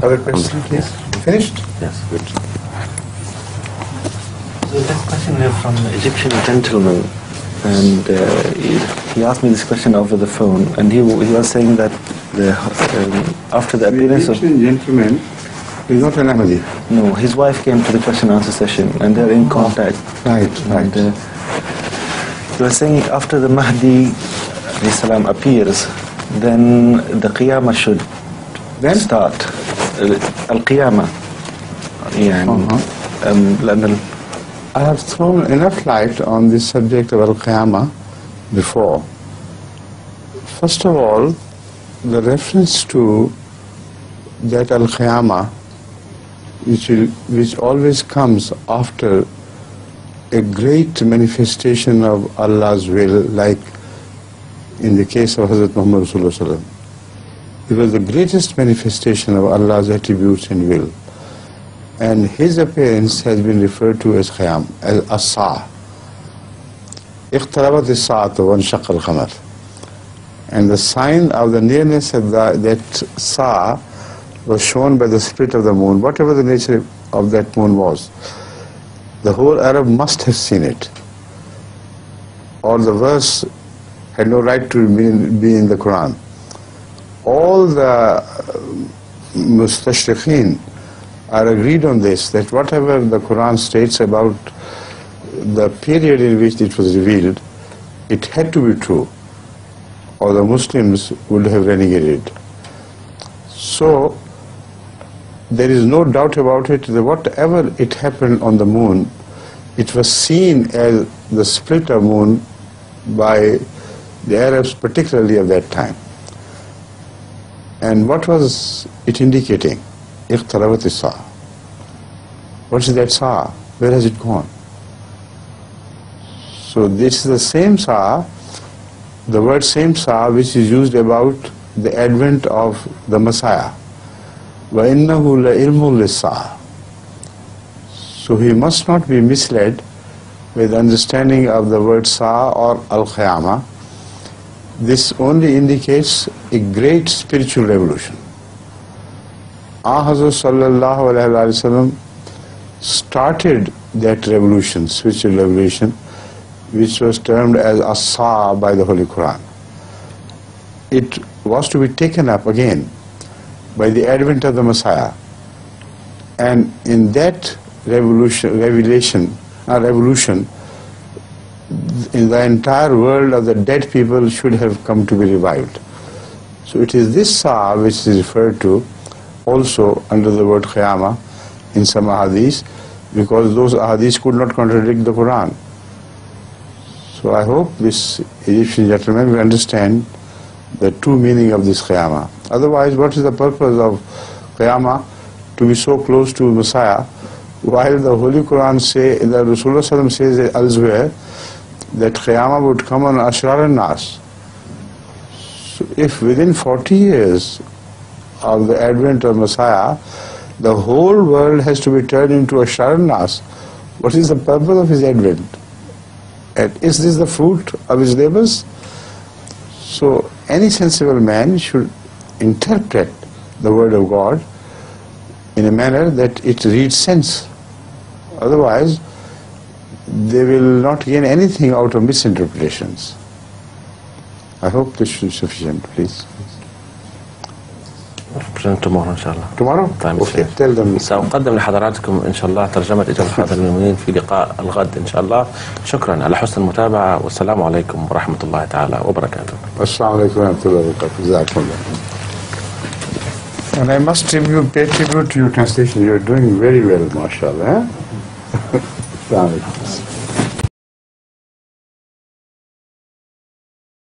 Other question, please? Finished? Yes. Good. So that question is from an Egyptian gentleman, and he asked me this question over the phone, and he was saying that after the appearance of... The Egyptian gentleman is not an Ahmadi. No, his wife came to the question and answer session, and they're in contact. Right, right. And, he was saying after the Mahdi Islam appears, then the Qiyamah should start. Al-Qiyamah. I have thrown enough light on this subject of Al-Qiyamah before. First of all, the reference to that Al-Qiyamah, which always comes after a great manifestation of Allah's will, like in the case of Hazrat Muhammad Sallallahu Alaihi Wasallam. It was the greatest manifestation of Allah's attributes and will. And his appearance has been referred to as Qiyam, as As-Sa'a. اقتربت الساعة وانشق القمر. And the sign of the nearness of that Sa'a was shown by the split of the moon, whatever the nature of that moon was. The whole Arab must have seen it, or the verse had no right to be in the Quran. All the mustashriqeen are agreed on this, that whatever the Quran states about the period in which it was revealed, it had to be true, or the Muslims would have renegated. So there is no doubt about it that whatever it happened on the moon, it was seen as the split of moon by the Arabs, particularly of that time. And what was it indicating? اقتربت الساعة. What is that Sa'a? Where has it gone? So this is the same Sa'a, the word same Sa'a, which is used about the advent of the Messiah. وَإِنَّهُ لَإِلْمٌ لِلسَّاعَةِ. So he must not be misled with understanding of the word Sa'a or Al-Qiyamah. This only indicates a great spiritual revolution. Hazrat sallallahu alaihi wasallam started that revolution, spiritual revolution, which was termed as As-Sa'a by the Holy Quran. It was to be taken up again by the advent of the Messiah. And in that revolution, in the entire world of the dead people should have come to be revived. So it is this Sa'a which is referred to also under the word Qiyamah in some ahadith, because those ahadith could not contradict the Quran. So I hope this Egyptian gentleman will understand the true meaning of this Qiyamah. Otherwise, what is the purpose of Qiyamah? To be so close to Messiah, while the Holy Quran say, the Rasulullah Sallam says elsewhere that Qiyamah would come on Ashrar al-Nas. So if within 40 years of the advent of Messiah, the whole world has to be turned into Ashrar al-Nas, what is the purpose of his advent? And is this the fruit of his labors? So any sensible man should interpret the word of God in a manner that it reads sense. Otherwise, they will not gain anything out of misinterpretations. I hope this should be sufficient, please. Present tomorrow إن شاء الله. Tomorrow? Time Okay, tell them. سأقدم لحضراتكم إن شاء الله ترجمة إجابة حاضر المؤمنين في لقاء الغد إن شاء الله. شكرا على حسن المتابعة والسلام عليكم ورحمة الله تعالى وبركاته. السلام عليكم ورحمة الله وبركاته. جزاكم الله. And I must pay tribute to your translation. You are doing very well, mashallah. Assalamu alaikum.